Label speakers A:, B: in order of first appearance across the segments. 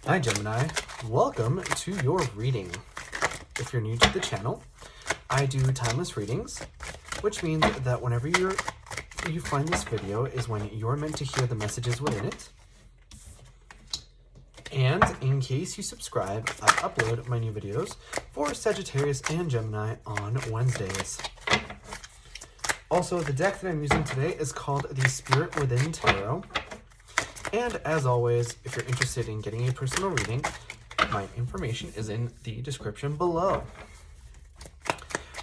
A: Hi Gemini, welcome to your reading. If you're new to the channel, I do timeless readings, which means that whenever you find this video is when you're meant to hear the messages within it. And in case you subscribe, I upload my new videos for Sagittarius and Gemini on Wednesdays. Also, the deck that I'm using today is called the Spirit Within Tarot. And as always, if you're interested in getting a personal reading, my information is in the description below.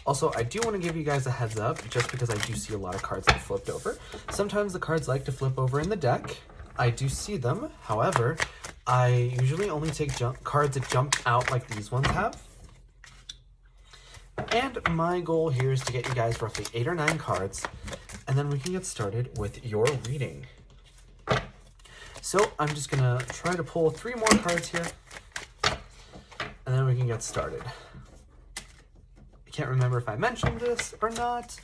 A: Also, I do want to give you guys a heads up, just because I do see a lot of cards that flipped over. Sometimes the cards like to flip over in the deck. I do see them. However, I usually only take cards that jump out like these ones have. And my goal here is to get you guys roughly 8 or 9 cards, and then we can get started with your reading. So I'm just gonna try to pull 3 more cards here, and then we can get started. I can't remember if I mentioned this or not,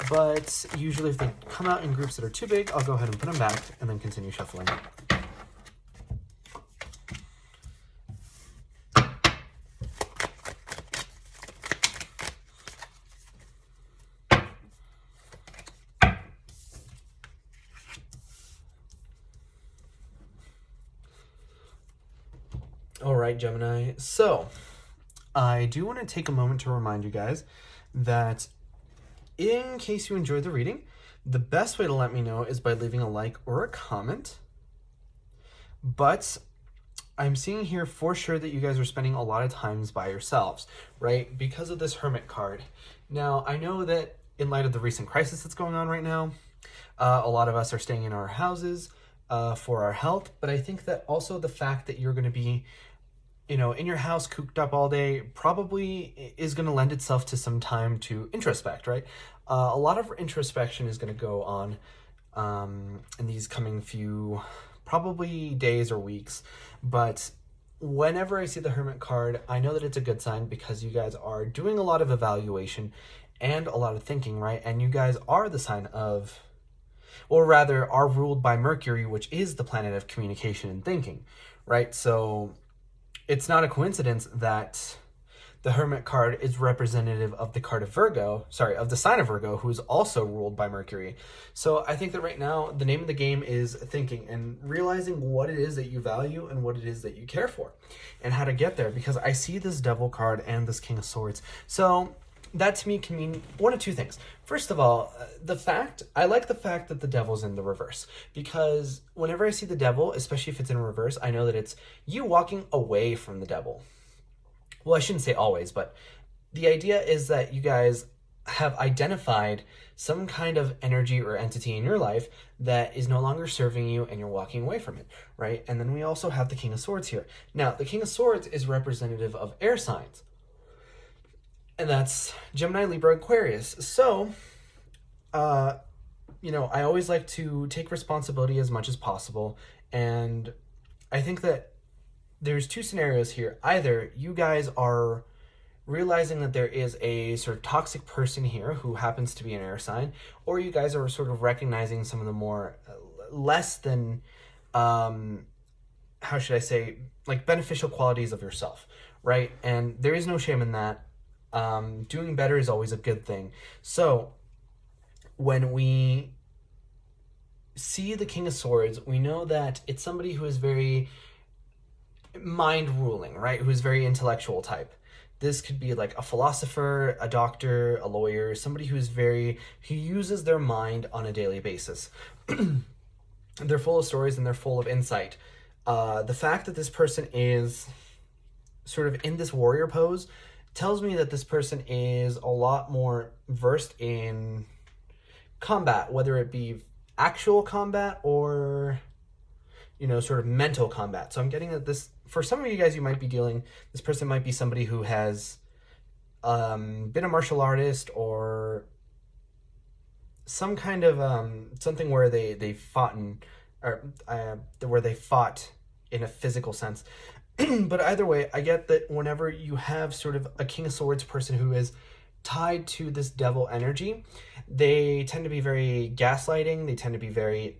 A: but usually if they come out in groups that are too big, I'll go ahead and put them back and then continue shuffling. All right, Gemini. So I do want to take a moment to remind you guys that in case you enjoyed the reading, the best way to let me know is by leaving a like or a comment. But I'm seeing here for sure that you guys are spending a lot of times by yourselves, right? Because of this Hermit card. Now, I know that in light of the recent crisis that's going on right now, a lot of us are staying in our houses for our health. But I think that also the fact that you're going to be in your house cooped up all day probably is going to lend itself to some time to introspect, right? A lot of introspection is going to go on in these coming few probably days or weeks. But whenever I see the Hermit card, I know that it's a good sign because you guys are doing a lot of evaluation and a lot of thinking, right? And you guys are the sign of, or rather are ruled by Mercury, which is the planet of communication and thinking, right? So it's not a coincidence that the Hermit card is representative of the card of Virgo, of the sign of Virgo, who is also ruled by Mercury. So I think that right now, the name of the game is thinking and realizing what it is that you value and what it is that you care for and how to get there, because I see this Devil card and this King of Swords. So that to me can mean one of two things. First of all, I like the fact that the Devil's in the reverse, because whenever I see the Devil, especially if it's in reverse, I know that it's you walking away from the Devil. Well, I shouldn't say always, but the idea is that you guys have identified some kind of energy or entity in your life that is no longer serving you and you're walking away from it, right? And then we also have the King of Swords here. Now, the King of Swords is representative of air signs. And that's Gemini, Libra, Aquarius. So, I always like to take responsibility as much as possible. And I think that there's 2 scenarios here. Either you guys are realizing that there is a sort of toxic person here who happens to be an air sign, or you guys are sort of recognizing some of the more less than, how should I say, like beneficial qualities of yourself, right? And there is no shame in that. Doing better is always a good thing. So when we see the King of Swords, we know that it's somebody who is very mind ruling, right? Who's very intellectual type. This could be like a philosopher, a doctor, a lawyer, somebody who uses their mind on a daily basis. They're full of stories and they're full of insight. The fact that this person is sort of in this warrior pose tells me that this person is a lot more versed in combat, whether it be actual combat or, sort of mental combat. So I'm getting that for some of you guys, this person might be somebody who has been a martial artist or some kind of something where they fought in a physical sense. But either way, I get that whenever you have sort of a King of Swords person who is tied to this Devil energy, they tend to be very gaslighting. They tend to be very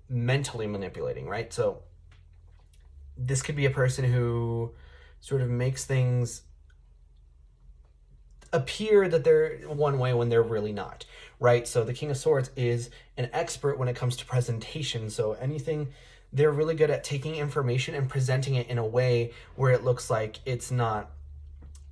A: mentally manipulating, right? So this could be a person who sort of makes things appear that they're one way when they're really not, right? So the King of Swords is an expert when it comes to presentation. So anything, they're really good at taking information and presenting it in a way where it looks like it's not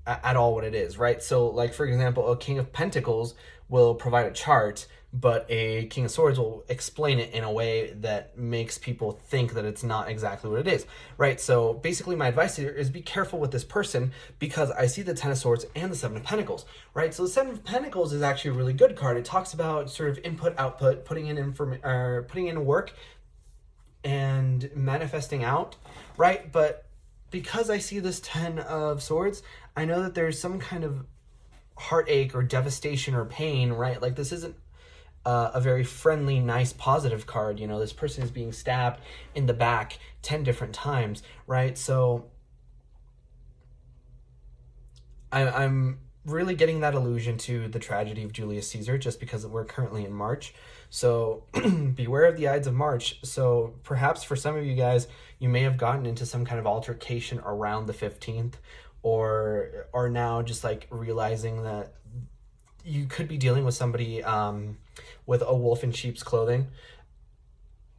A: at all what it is, right? So like, for example, a King of Pentacles will provide a chart, but a King of Swords will explain it in a way that makes people think that it's not exactly what it is, right? So basically my advice here is be careful with this person, because I see the Ten of Swords and the Seven of Pentacles, right? So the Seven of Pentacles is actually a really good card. It talks about sort of input, output, putting in work and manifesting out, right? But because I see this Ten of Swords, I know that there's some kind of heartache or devastation or pain, right? Like this isn't a very friendly, nice, positive card. You know, this person is being stabbed in the back 10 different times, right? So I'm really getting that allusion to the tragedy of Julius Caesar, just because we're currently in March. So beware of the Ides of March. So perhaps for some of you guys, you may have gotten into some kind of altercation around the 15th, or are now just like realizing that you could be dealing with somebody with a wolf in sheep's clothing.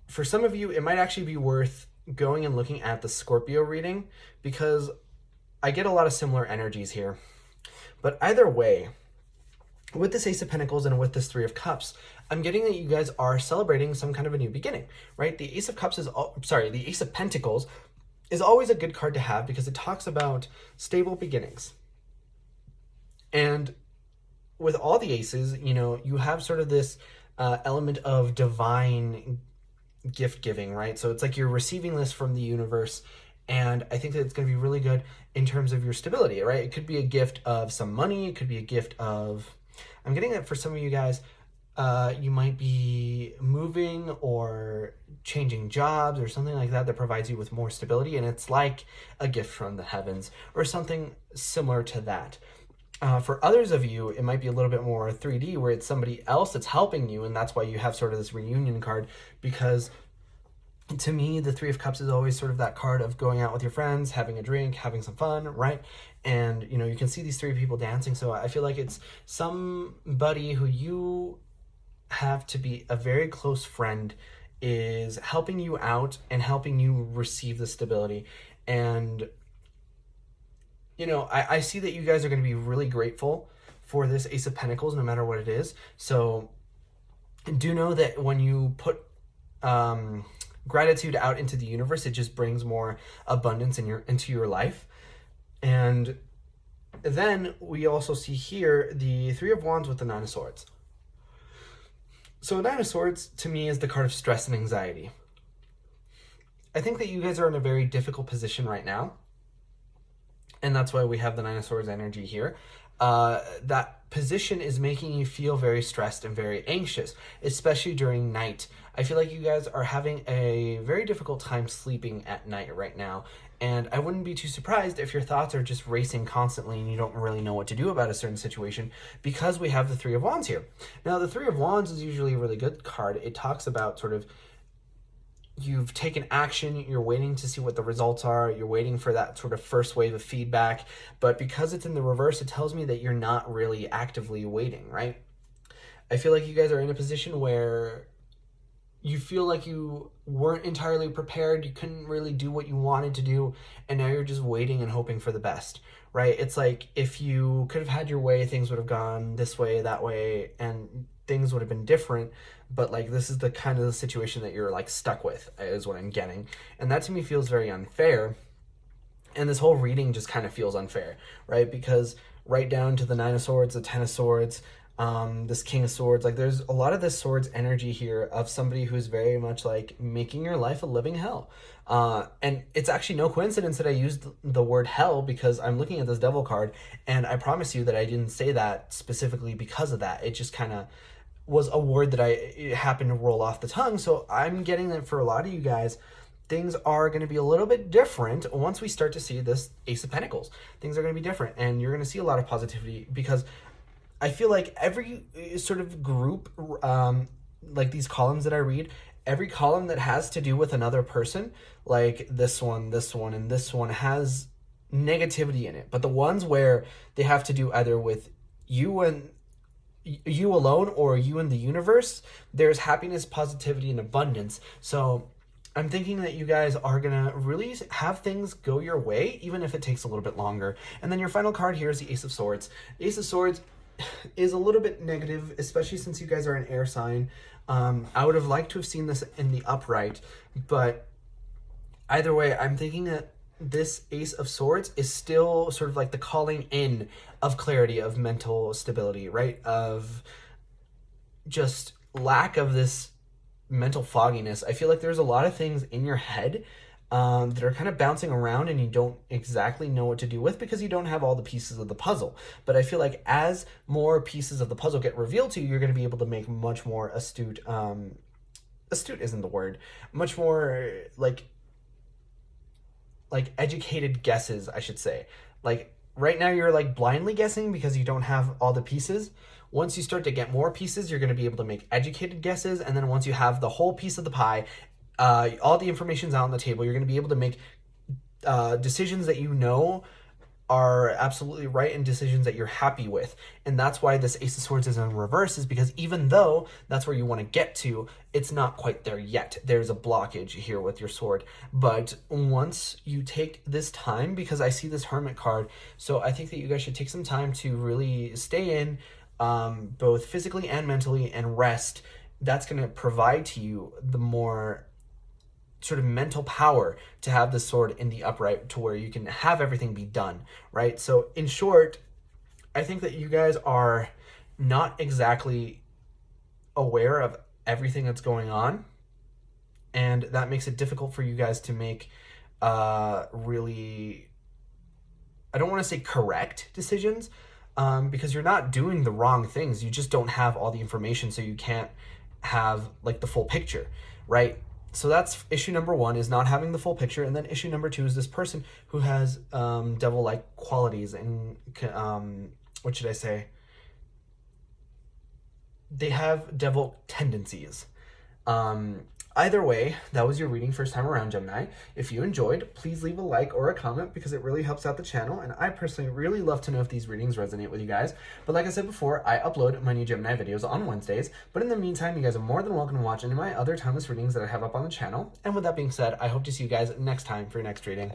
A: For some of you, it might actually be worth going and looking at the Scorpio reading, because I get a lot of similar energies here. But either way, with this Ace of Pentacles and with this Three of Cups, I'm getting that you guys are celebrating some kind of a new beginning, right? The Ace of Cups is, the Ace of Pentacles is always a good card to have, because it talks about stable beginnings. And with all the aces, you know, you have sort of this element of divine gift giving, right? So it's like you're receiving this from the universe, and I think that it's going to be really good in terms of your stability, right? It could be a gift of some money. It could be a gift of, I'm getting that for some of you guys, you might be moving or changing jobs or something like that provides you with more stability, and it's like a gift from the heavens or something similar to that. For others of you, it might be a little bit more 3D, where it's somebody else that's helping you, and that's why you have sort of this reunion card, because to me, the Three of Cups is always sort of that card of going out with your friends, having a drink, having some fun, right? And, you know, you can see these three people dancing, so I feel like it's somebody who you have to be a very close friend is helping you out and helping you receive the stability. And you know, I see that you guys are going to be really grateful for this Ace of Pentacles, no matter what it is. So do know that when you put gratitude out into the universe, it just brings more abundance into your life. And then we also see here the Three of Wands with the Nine of Swords. So Nine of Swords to me is the card of stress and anxiety. I think that you guys are in a very difficult position right now, and that's why we have the Nine of Swords energy here. That position is making you feel very stressed and very anxious, especially during night. I feel like you guys are having a very difficult time sleeping at night right now, and I wouldn't be too surprised if your thoughts are just racing constantly and you don't really know what to do about a certain situation, because we have the Three of Wands here. Now, the Three of Wands is usually a really good card. It talks about sort of you've taken action, you're waiting to see what the results are, you're waiting for that sort of first wave of feedback, but because it's in the reverse, it tells me that you're not really actively waiting, right? I feel like you guys are in a position where you feel like you weren't entirely prepared, you couldn't really do what you wanted to do, and now you're just waiting and hoping for the best, right? It's like if you could have had your way, things would have gone this way, that way, and things would have been different, but like this is the kind of the situation that you're like stuck with, is what I'm getting. And that to me feels very unfair. And this whole reading just kind of feels unfair, right? Because right down to the Nine of Swords, the Ten of Swords, this King of Swords, like there's a lot of this swords energy here of somebody who's very much like making your life a living hell. And it's actually no coincidence that I used the word hell, because I'm looking at this Devil card, and I promise you that I didn't say that specifically because of that. It just kind of was a word that it happened to roll off the tongue. So I'm getting that for a lot of you guys, things are going to be a little bit different once we start to see this Ace of Pentacles. Things are going to be different, and you're going to see a lot of positivity, because I feel like every sort of group, like these columns that I read, every column that has to do with another person, like this one, and this one, has negativity in it. But the ones where they have to do either with you and you alone or you and the universe, there's happiness, positivity, and abundance. So I'm thinking that you guys are gonna really have things go your way, even if it takes a little bit longer. And then your final card here is the Ace of Swords. The Ace of Swords is a little bit negative, especially since you guys are an air sign. I would have liked to have seen this in the upright, but either way, I'm thinking that this Ace of Swords is still sort of like the calling in of clarity, of mental stability, right? Of just lack of this mental fogginess. I feel like there's a lot of things in your head that are kind of bouncing around and you don't exactly know what to do with because you don't have all the pieces of the puzzle. But I feel like as more pieces of the puzzle get revealed to you, you're going to be able to make much more astute isn't the word, much more like educated guesses, I should say. Like right now you're like blindly guessing because you don't have all the pieces. Once you start to get more pieces, you're going to be able to make educated guesses. And then once you have the whole piece of the pie, all the information's out on the table, you're going to be able to make decisions that you know are absolutely right and decisions that you're happy with. And that's why this Ace of Swords is in reverse, is because even though that's where you want to get to, it's not quite there yet. There's a blockage here with your sword. But once you take this time, because I see this Hermit card, so I think that you guys should take some time to really stay in, both physically and mentally, and rest. That's going to provide to you the more sort of mental power to have the sword in the upright to where you can have everything be done, right? So in short, I think that you guys are not exactly aware of everything that's going on, and that makes it difficult for you guys to make really, I don't want to say correct decisions, because you're not doing the wrong things. You just don't have all the information, so you can't have like the full picture, right? So that's issue number one, is not having the full picture. And then issue number two is this person who has devil-like qualities and, what should I say? They have devil tendencies. Either way, that was your reading first time around, Gemini. If you enjoyed, please leave a like or a comment because it really helps out the channel. And I personally really love to know if these readings resonate with you guys. But like I said before, I upload my new Gemini videos on Wednesdays. But in the meantime, you guys are more than welcome to watch any of my other timeless readings that I have up on the channel. And with that being said, I hope to see you guys next time for your next reading.